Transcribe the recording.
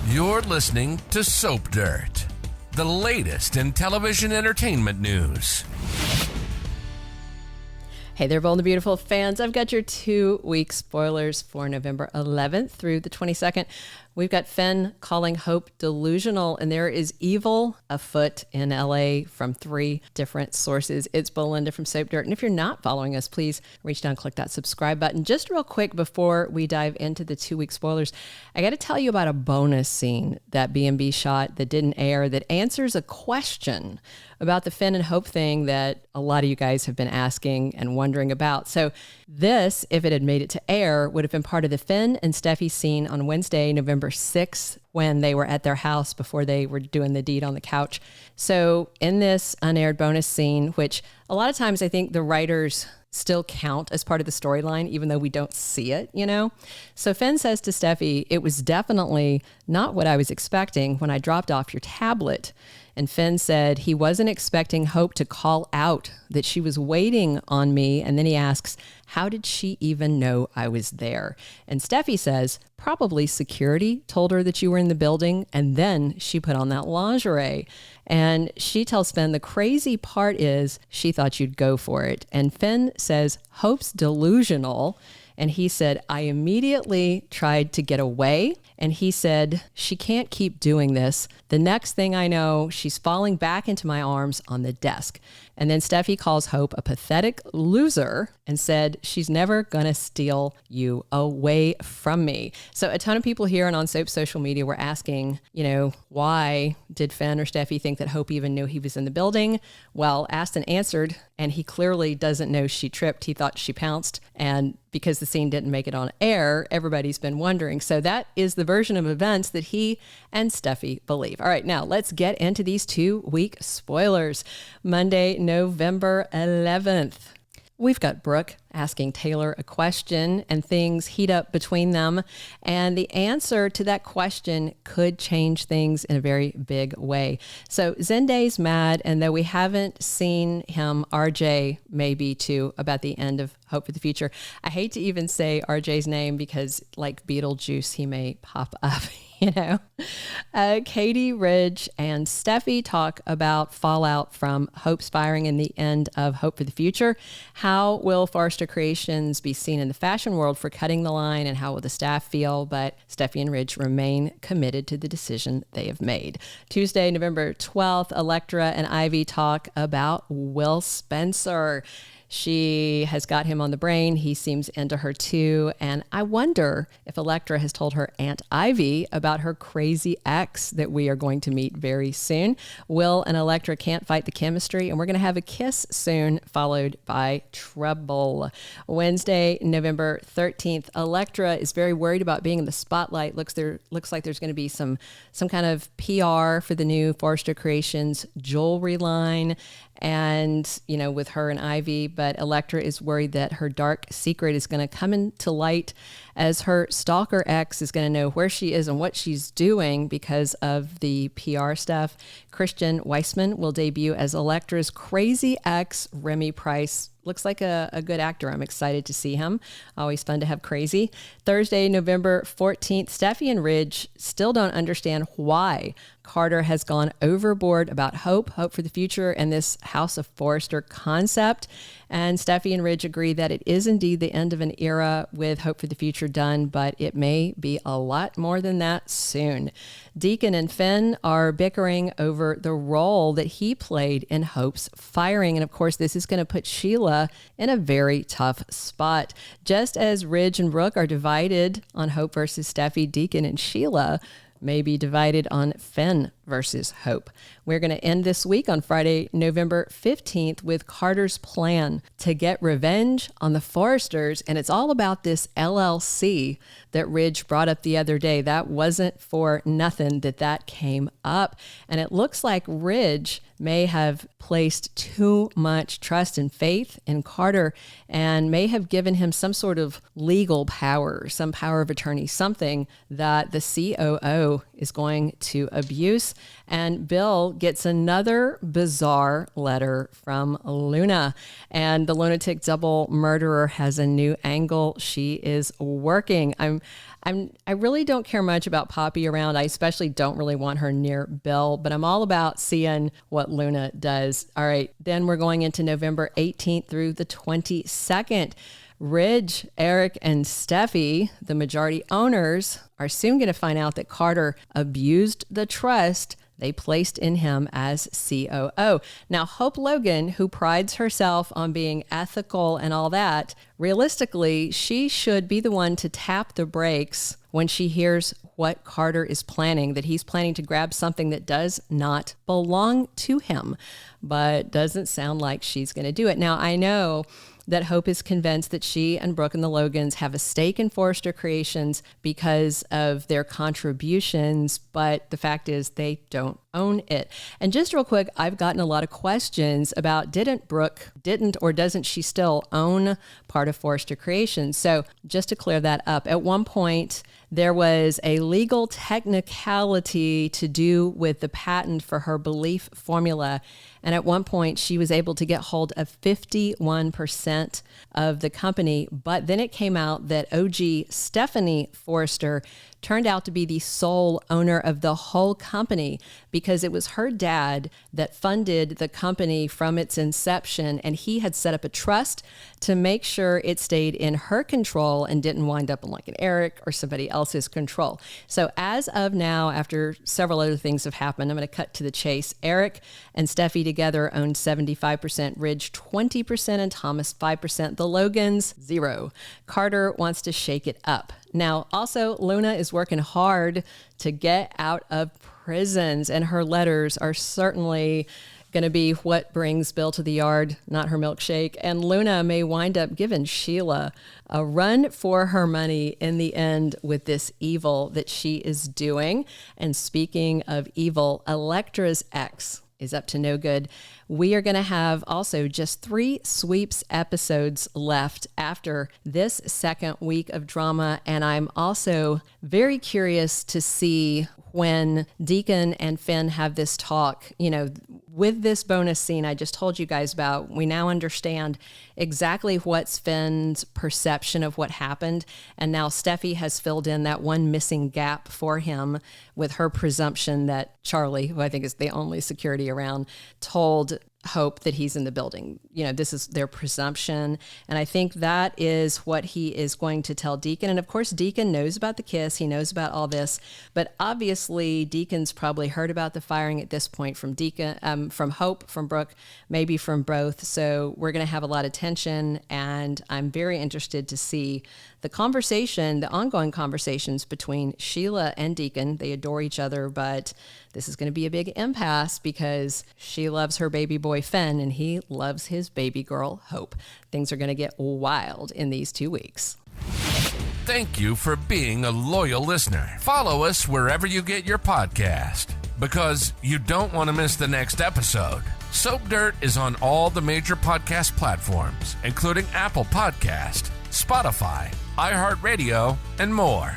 You're listening to Soap Dirt, the latest in television entertainment news. Hey there, Bold and Beautiful fans. I've got your 2-week spoilers for November 11th through the 22nd. We've got Finn calling Hope delusional, and there is evil afoot in LA from 3 different sources. It's Belinda from Soap Dirt. And if you're not following us, please reach down and click that subscribe button. Just real quick before we dive into the 2-week spoilers, I got to tell you about a bonus scene that B&B shot that didn't air that answers a question about the Finn and Hope thing that a lot of you guys have been asking and wondering about. So this, if it had made it to air, would have been part of the Finn and Steffy scene on Wednesday, November 6th, when they were at their house before they were doing the deed on the couch. So in this unaired bonus scene, which a lot of times I think the writers still count as part of the storyline, even though we don't see it, you know? So Finn says to Steffy, "It was definitely not what I was expecting when I dropped off your tablet." And Finn said he wasn't expecting Hope to call out that she was waiting on me. And then he asks, how did she even know I was there? And Steffy says, probably security told her that you were in the building. And then she put on that lingerie. And she tells Finn the crazy part is she thought you'd go for it. And Finn says, Hope's delusional. And he said, I immediately tried to get away. And he said, she can't keep doing this. The next thing I know, she's falling back into my arms on the desk. And then Steffy calls Hope a pathetic loser and said, she's never gonna steal you away from me. So a ton of people here and on Soap social media were asking, you know, why did Finn or Steffy think that Hope even knew he was in the building? Well, asked and answered, and he clearly doesn't know she tripped. He thought she pounced. And because the scene didn't make it on air, everybody's been wondering. So that is the version of events that he and Steffy believe. All right, now let's get into these 2-week spoilers. Monday, November 11th. We've got Brooke asking Taylor a question and things heat up between them. And the answer to that question could change things in a very big way. So Zende's mad, and though we haven't seen him, RJ maybe too, about the end of Hope for the Future. I hate to even say RJ's name because like Beetlejuice, he may pop up. You know, Katie, Ridge, and Steffy talk about fallout from Hope's firing in the end of Hope for the Future. How will Forrester Creations be seen in the fashion world for cutting the line, and how will the staff feel? But Steffy and Ridge remain committed to the decision they have made. Tuesday, November 12th, Electra and Ivy talk about Will Spencer. She has got him on the brain. He seems into her too. And I wonder if Electra has told her Aunt Ivy about her crazy ex that we are going to meet very soon. Will and Electra can't fight the chemistry, and we're going to have a kiss soon, followed by trouble. Wednesday, November 13th, Electra is very worried about being in the spotlight. Looks like there's going to be some kind of PR for the new Forrester Creations jewelry line. And, you know, with her and Ivy, but Electra is worried that her dark secret is going to come into light as her stalker ex is going to know where she is and what she's doing because of the PR stuff. Christian Weissman will debut as Electra's crazy ex, Remy Price. Looks like a good actor. I'm excited to see him. Always fun to have crazy. Thursday, November 14th, Steffy and Ridge still don't understand why Carter has gone overboard about Hope for the Future, and this House of Forrester concept. And Steffy and Ridge agree that it is indeed the end of an era with Hope for the Future done, but it may be a lot more than that soon. Deacon and Finn are bickering over the role that he played in Hope's firing. And of course, this is going to put Sheila in a very tough spot. Just as Ridge and Brooke are divided on Hope versus Steffy, Deacon and Sheila may be divided on Finn versus Hope. We're going to end this week on Friday, November 15th with Carter's plan to get revenge on the Forresters. And it's all about this LLC that Ridge brought up the other day. That wasn't for nothing that came up. And it looks like Ridge may have placed too much trust and faith in Carter and may have given him some sort of legal power, some power of attorney, something that the COO is going to abuse. and Bill gets another bizarre letter from Luna. And the lunatic double murderer has a new angle she is working. I really don't care much about Poppy around. I especially don't really want her near Bill, but I'm all about seeing what Luna does. All right, then we're going into November 18th through the 22nd. Ridge, Eric, and Steffy, the majority owners, are soon going to find out that Carter abused the trust they placed in him as COO. Now, Hope Logan, who prides herself on being ethical and all that, realistically, she should be the one to tap the brakes when she hears what Carter is planning, that he's planning to grab something that does not belong to him, but doesn't sound like she's going to do it. Now, I know that Hope is convinced that she and Brooke and the Logans have a stake in Forrester Creations because of their contributions, but the fact is they don't own it. And just real quick, I've gotten a lot of questions about didn't or doesn't she still own part of Forrester Creations? So just to clear that up, at one point, there was a legal technicality to do with the patent for her belief formula. And at one point, she was able to get hold of 51% of the company. But then it came out that OG Stephanie Forrester turned out to be the sole owner of the whole company because it was her dad that funded the company from its inception, and he had set up a trust to make sure it stayed in her control and didn't wind up in like an Eric or somebody else's control. So as of now, after several other things have happened, I'm going to cut to the chase. Eric and Steffi together own 75%, Ridge 20%, and Thomas 5%. The Logans, 0. Carter wants to shake it up. Now, also, Luna is working hard to get out of prisons, and her letters are certainly going to be what brings Bill to the yard, not her milkshake. And Luna may wind up giving Sheila a run for her money in the end with this evil that she is doing. And speaking of evil, Electra's ex is up to no good. We are going to have also just 3 sweeps episodes left after this second week of drama. And I'm also very curious to see when Deacon and Finn have this talk, with this bonus scene I just told you guys about. We now understand exactly what's Finn's perception of what happened. And now Steffi has filled in that one missing gap for him with her presumption that Charlie, who I think is the only security around, told Hope that he's in the building. This is their presumption. And I think that is what he is going to tell Deacon. And of course, Deacon knows about the kiss. He knows about all this. But obviously, Deacon's probably heard about the firing at this point from Deacon, from Hope, from Brooke, maybe from both. So we're going to have a lot of tension. And I'm very interested to see the ongoing conversations between Sheila and Deacon. They adore each other, but this is going to be a big impasse because she loves her baby boy Finn and he loves his baby girl Hope. Things are going to get wild in these 2 weeks. Thank you for being a loyal listener. Follow us wherever you get your podcast because you don't want to miss the next episode. Soap Dirt is on all the major podcast platforms, including Apple Podcast, Spotify, iHeartRadio, and more.